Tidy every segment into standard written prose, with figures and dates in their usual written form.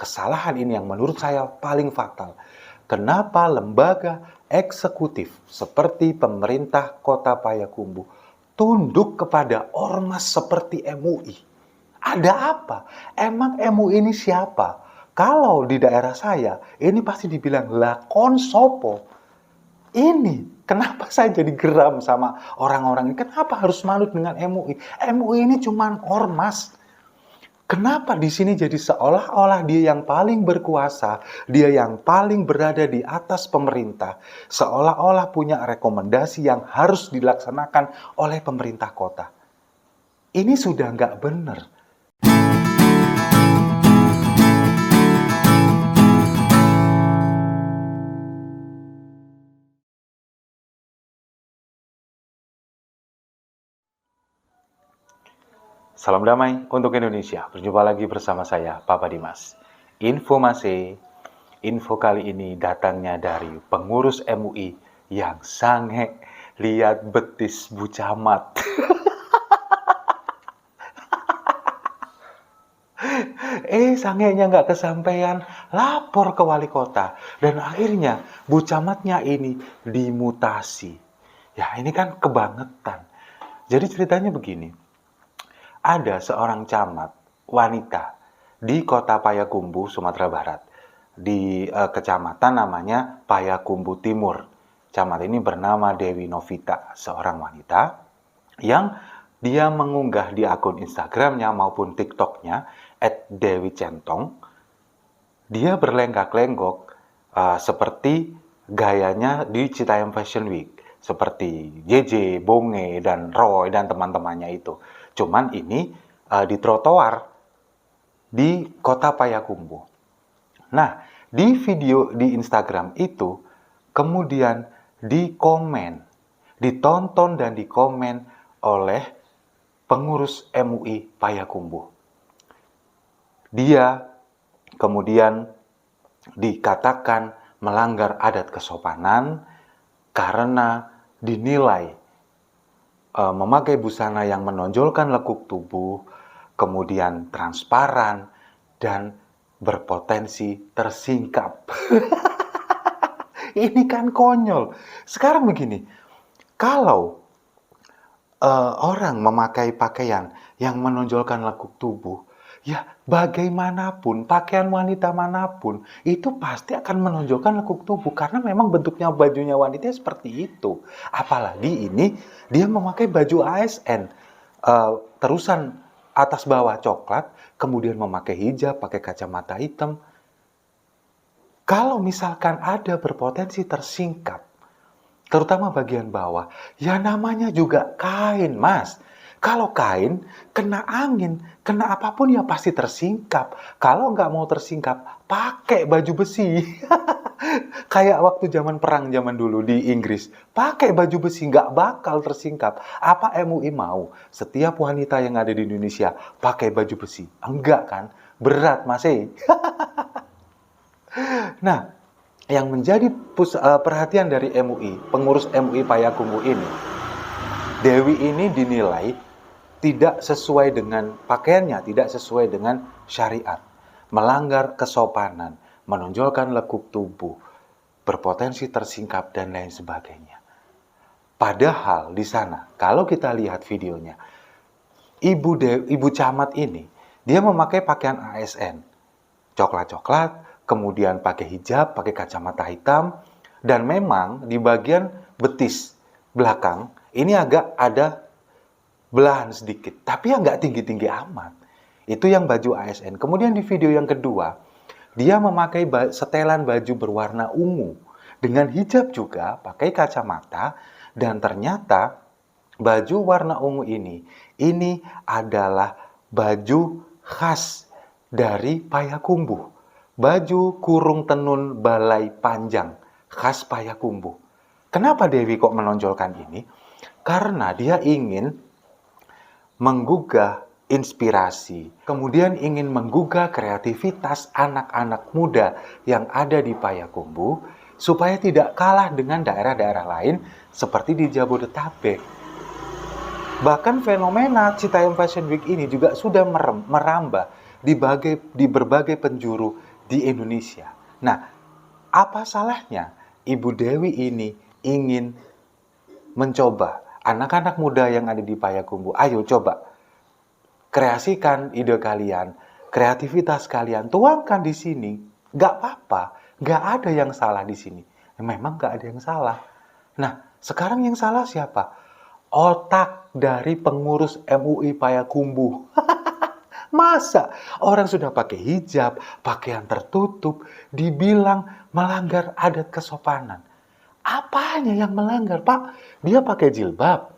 kesalahan ini yang menurut saya paling fatal. Kenapa lembaga eksekutif seperti pemerintah Kota Payakumbuh tunduk kepada ormas seperti MUI? Ada apa? Emang MUI ini siapa? Kalau di daerah saya, ini pasti dibilang lakon sopo. Ini, kenapa saya jadi geram sama orang-orang ini? Kenapa harus manut dengan MUI? MUI ini cuma ormas. Kenapa di sini jadi seolah-olah dia yang paling berkuasa, dia yang paling berada di atas pemerintah, seolah-olah punya rekomendasi yang harus dilaksanakan oleh pemerintah kota. Ini sudah nggak benar. Salam damai untuk Indonesia. Berjumpa lagi bersama saya, Papa Dimas. Info kali ini datangnya dari pengurus MUI yang sange lihat betis Bu Camat. Sangenya nggak kesampaian, lapor ke wali kota. Dan akhirnya Bu Camatnya ini dimutasi. Ya, ini kan kebangetan. Jadi ceritanya begini. Ada seorang camat wanita di Kota Payakumbuh, Sumatera Barat. Di kecamatan namanya Payakumbuh Timur. Camat ini bernama Dewi Novita, seorang wanita yang dia mengunggah di akun Instagramnya maupun TikToknya @dewicentong. Dia berlenggak-lenggok seperti gayanya di Citayam Fashion Week. Seperti JJ, Bonge, dan Roy, dan teman-temannya itu. Cuman ini di trotoar di Kota Payakumbuh. Nah, di video di Instagram itu kemudian ditonton dan dikomen oleh pengurus MUI Payakumbuh. Dia kemudian dikatakan melanggar adat kesopanan karena dinilai memakai busana yang menonjolkan lekuk tubuh, kemudian transparan, dan berpotensi tersingkap. Ini kan konyol. Sekarang begini, kalau orang memakai pakaian yang menonjolkan lekuk tubuh, ya bagaimanapun, pakaian wanita manapun, itu pasti akan menonjolkan lekuk tubuh. Karena memang bentuknya bajunya wanita seperti itu. Apalagi ini dia memakai baju ASN, terusan atas bawah coklat, kemudian memakai hijab, pakai kacamata hitam. Kalau misalkan ada berpotensi tersingkap, terutama bagian bawah, ya namanya juga kain, Mas. Kalau kain, kena angin, kena apapun ya pasti tersingkap. Kalau nggak mau tersingkap, pakai baju besi. Kayak waktu zaman perang zaman dulu di Inggris. Pakai baju besi, nggak bakal tersingkap. Apa MUI mau setiap wanita yang ada di Indonesia pakai baju besi? Enggak kan? Berat, Mas. Nah, yang menjadi perhatian dari MUI, pengurus MUI Payakumbuh ini, Dewi ini dinilai tidak sesuai dengan pakaiannya, tidak sesuai dengan syariat, melanggar kesopanan, menonjolkan lekuk tubuh, berpotensi tersingkap, dan lain sebagainya. Padahal di sana, kalau kita lihat videonya, Ibu Camat ini, dia memakai pakaian ASN, coklat-coklat, kemudian pakai hijab, pakai kacamata hitam, dan memang di bagian betis belakang, ini agak ada belahan sedikit, tapi ya nggak tinggi-tinggi amat. Itu yang baju ASN. Kemudian di video yang kedua, dia memakai setelan baju berwarna ungu. Dengan hijab juga, pakai kacamata, dan ternyata baju warna ungu ini adalah baju khas dari Payakumbuh. Baju kurung tenun balai panjang, khas Payakumbuh. Kenapa Dewi kok menonjolkan ini? Karena dia ingin menggugah inspirasi, kemudian ingin menggugah kreativitas anak-anak muda yang ada di Payakumbuh supaya tidak kalah dengan daerah-daerah lain seperti di Jabodetabek. Bahkan fenomena Citayam Fashion Week ini juga sudah merambah di berbagai penjuru di Indonesia. Nah, apa salahnya Ibu Dewi ini ingin mencoba anak-anak muda yang ada di Payakumbuh, ayo coba kreasikan ide kalian, kreativitas kalian, tuangkan di sini. Gak apa-apa, gak ada yang salah di sini. Memang gak ada yang salah. Nah, sekarang yang salah siapa? Otak dari pengurus MUI Payakumbuh. Masa orang sudah pakai hijab, pakaian tertutup, dibilang melanggar adat kesopanan. Apanya yang melanggar, Pak? Dia pakai jilbab,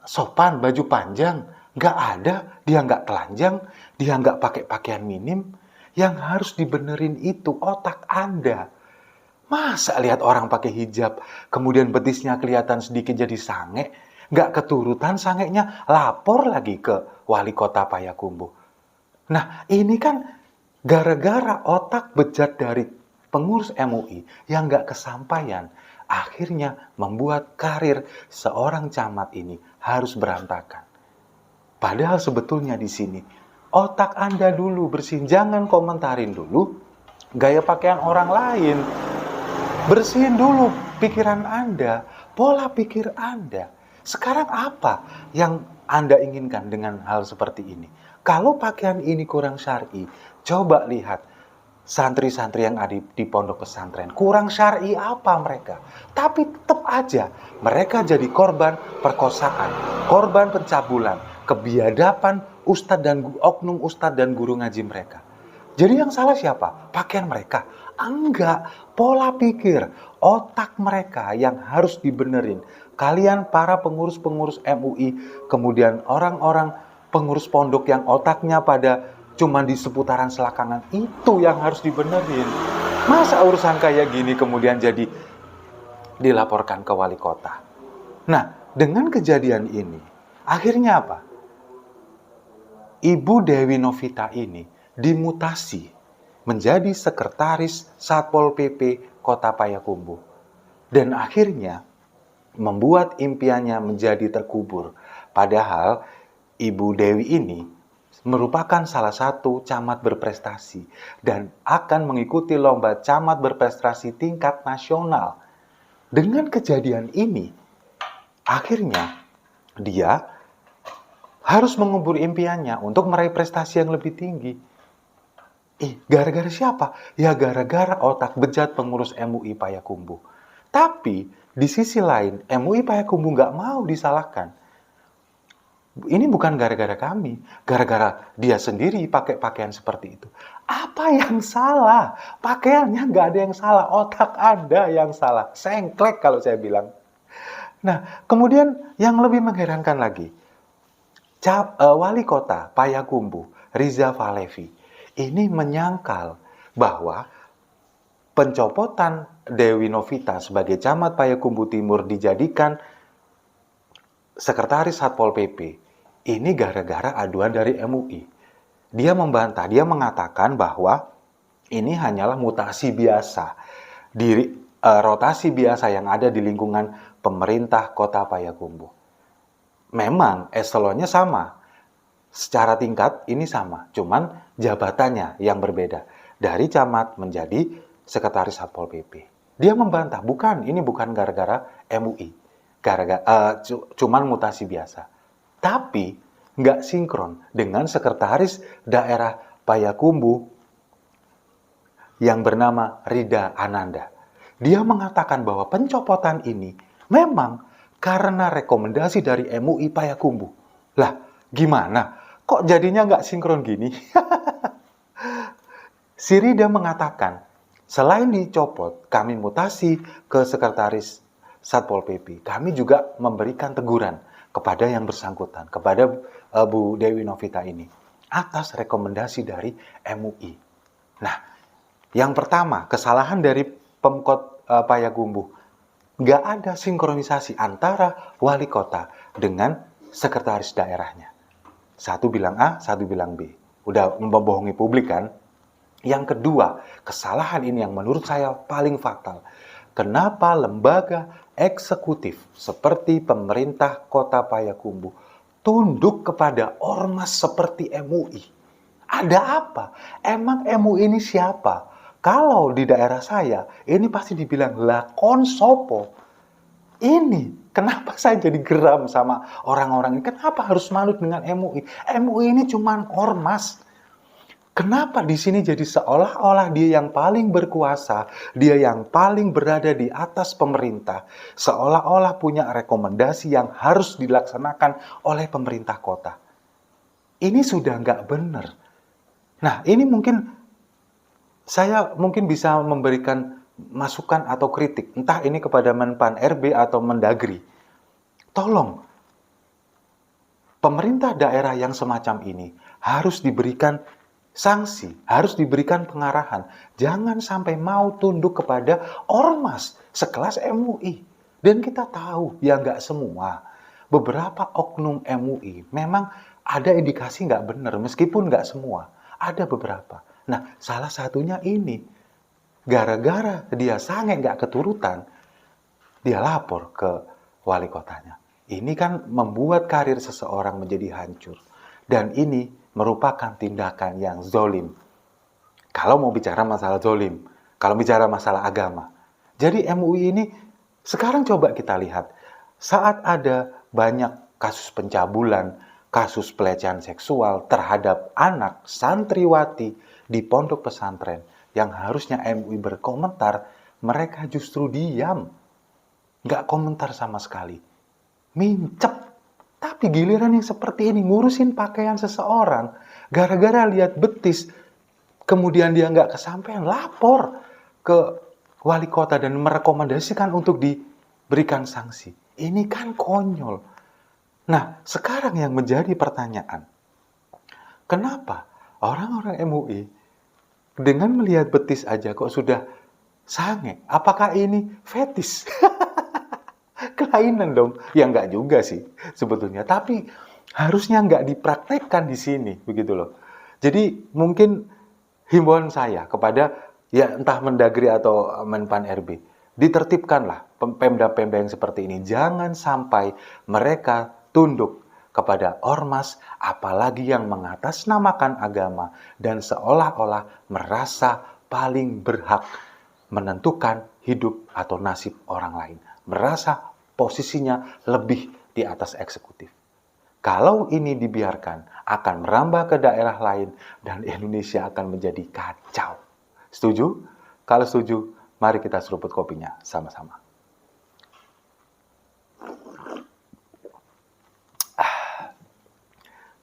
sopan, baju panjang. Nggak ada, dia nggak telanjang, dia nggak pakai pakaian minim. Yang harus dibenerin itu otak Anda. Masa lihat orang pakai hijab, kemudian betisnya kelihatan sedikit jadi sange, nggak keturutan sangenya, lapor lagi ke wali kota Payakumbuh. Nah, ini kan gara-gara otak bejat dari pengurus MUI yang nggak kesampaian, akhirnya membuat karir seorang camat ini harus berantakan. Padahal sebetulnya di sini, otak Anda dulu bersihin, jangan komentarin dulu gaya pakaian orang lain. Bersihin dulu pikiran Anda, pola pikir Anda. Sekarang apa yang Anda inginkan dengan hal seperti ini? Kalau pakaian ini kurang syar'i, coba lihat santri-santri yang ada di pondok pesantren. Kurang syar'i apa mereka? Tapi tetap aja mereka jadi korban perkosaan, korban pencabulan, kebiadaban ustadz dan oknum ustadz dan guru ngaji mereka. Jadi yang salah siapa? Pakaian mereka? Enggak, pola pikir, otak mereka yang harus dibenerin. Kalian para pengurus-pengurus MUI, kemudian orang-orang pengurus pondok yang otaknya pada cuma di seputaran selakangan, itu yang harus dibenerin. Masa urusan kayak gini kemudian jadi dilaporkan ke wali kota? Nah, dengan kejadian ini, akhirnya apa? Ibu Dewi Novita ini dimutasi menjadi sekretaris Satpol PP Kota Payakumbuh. Dan akhirnya membuat impiannya menjadi terkubur. Padahal Ibu Dewi ini merupakan salah satu camat berprestasi dan akan mengikuti lomba camat berprestasi tingkat nasional. Dengan kejadian ini, akhirnya dia harus mengubur impiannya untuk meraih prestasi yang lebih tinggi. Gara-gara siapa? Ya gara-gara otak bejat pengurus MUI Payakumbuh. Tapi di sisi lain, MUI Payakumbuh nggak mau disalahkan. Ini bukan gara-gara kami, gara-gara dia sendiri pakai pakaian seperti itu. Apa yang salah? Pakaiannya nggak ada yang salah, otak Anda yang salah. Sengklek kalau saya bilang. Nah, kemudian yang lebih mengherankan lagi, wali kota Payakumbuh, Riza Falevi, ini menyangkal bahwa pencopotan Dewi Novita sebagai camat Payakumbuh Timur dijadikan sekretaris Satpol PP ini gara-gara aduan dari MUI. Dia membantah, dia mengatakan bahwa ini hanyalah mutasi biasa, rotasi biasa yang ada di lingkungan pemerintah kota Payakumbuh. Memang eselonnya sama, secara tingkat ini sama, cuman jabatannya yang berbeda. Dari camat menjadi sekretaris Satpol PP. Dia membantah, ini bukan gara-gara MUI, cuman mutasi biasa. Tapi nggak sinkron dengan sekretaris daerah Payakumbuh yang bernama Rida Ananda. Dia mengatakan bahwa pencopotan ini memang karena rekomendasi dari MUI Payakumbuh. Lah, gimana? Kok jadinya nggak sinkron gini? Si Rida mengatakan, selain dicopot, kami mutasi ke sekretaris Satpol PP. Kami juga memberikan teguran kepada yang bersangkutan, kepada Bu Dewi Novita ini, atas rekomendasi dari MUI. Nah, yang pertama, kesalahan dari Pemkot Payakumbuh. Nggak ada sinkronisasi antara wali kota dengan sekretaris daerahnya. Satu bilang A, satu bilang B. Udah membohongi publik kan? Yang kedua, kesalahan ini yang menurut saya paling fatal. Kenapa lembaga eksekutif seperti pemerintah kota Payakumbuh tunduk kepada ormas seperti MUI? Ada apa? Emang MUI ini siapa? Kalau di daerah saya, ini pasti dibilang, lah kon sopo? Ini, kenapa saya jadi geram sama orang-orang ini? Kenapa harus manut dengan MUI? MUI ini cuman ormas. Kenapa di sini jadi seolah-olah dia yang paling berkuasa, dia yang paling berada di atas pemerintah, seolah-olah punya rekomendasi yang harus dilaksanakan oleh pemerintah kota. Ini sudah nggak benar. Nah, ini mungkin saya bisa memberikan masukan atau kritik, entah ini kepada Menpan RB atau Mendagri. Tolong, pemerintah daerah yang semacam ini harus diberikan sanksi, harus diberikan pengarahan. Jangan sampai mau tunduk kepada ormas sekelas MUI. Dan kita tahu, ya nggak semua. Beberapa oknum MUI memang ada indikasi nggak benar, meskipun nggak semua. Ada beberapa. Nah, salah satunya ini. Gara-gara dia sange nggak keturutan, dia lapor ke wali kotanya. Ini kan membuat karir seseorang menjadi hancur. Dan ini merupakan tindakan yang zolim. Kalau mau bicara masalah zolim, kalau bicara masalah agama. Jadi MUI ini, sekarang coba kita lihat. Saat ada banyak kasus pencabulan, kasus pelecehan seksual terhadap anak santriwati di pondok pesantren, yang harusnya MUI berkomentar, mereka justru diam. Nggak komentar sama sekali. Mincep. Tapi giliran yang seperti ini, ngurusin pakaian seseorang, gara-gara lihat betis, kemudian dia nggak kesampaian, lapor ke wali kota dan merekomendasikan untuk diberikan sanksi. Ini kan konyol. Nah, sekarang yang menjadi pertanyaan, kenapa orang-orang MUI dengan melihat betis aja kok sudah sange? Apakah ini fetis? Kelainan dong. Ya nggak juga sih sebetulnya. Tapi harusnya nggak dipraktekkan di sini, begitu loh. Jadi mungkin himbauan saya kepada ya entah Mendagri atau Menpan RB, ditertibkanlah pemda-pemda yang seperti ini. Jangan sampai mereka tunduk kepada ormas, apalagi yang mengatasnamakan agama dan seolah-olah merasa paling berhak menentukan hidup atau nasib orang lain. Merasa posisinya lebih di atas eksekutif. Kalau ini dibiarkan, akan merambah ke daerah lain dan Indonesia akan menjadi kacau. Setuju? Kalau setuju, mari kita seruput kopinya sama-sama.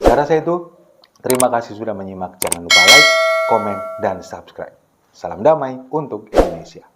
Saya rasa itu. Terima kasih sudah menyimak. Jangan lupa like, komen, dan subscribe. Salam damai untuk Indonesia.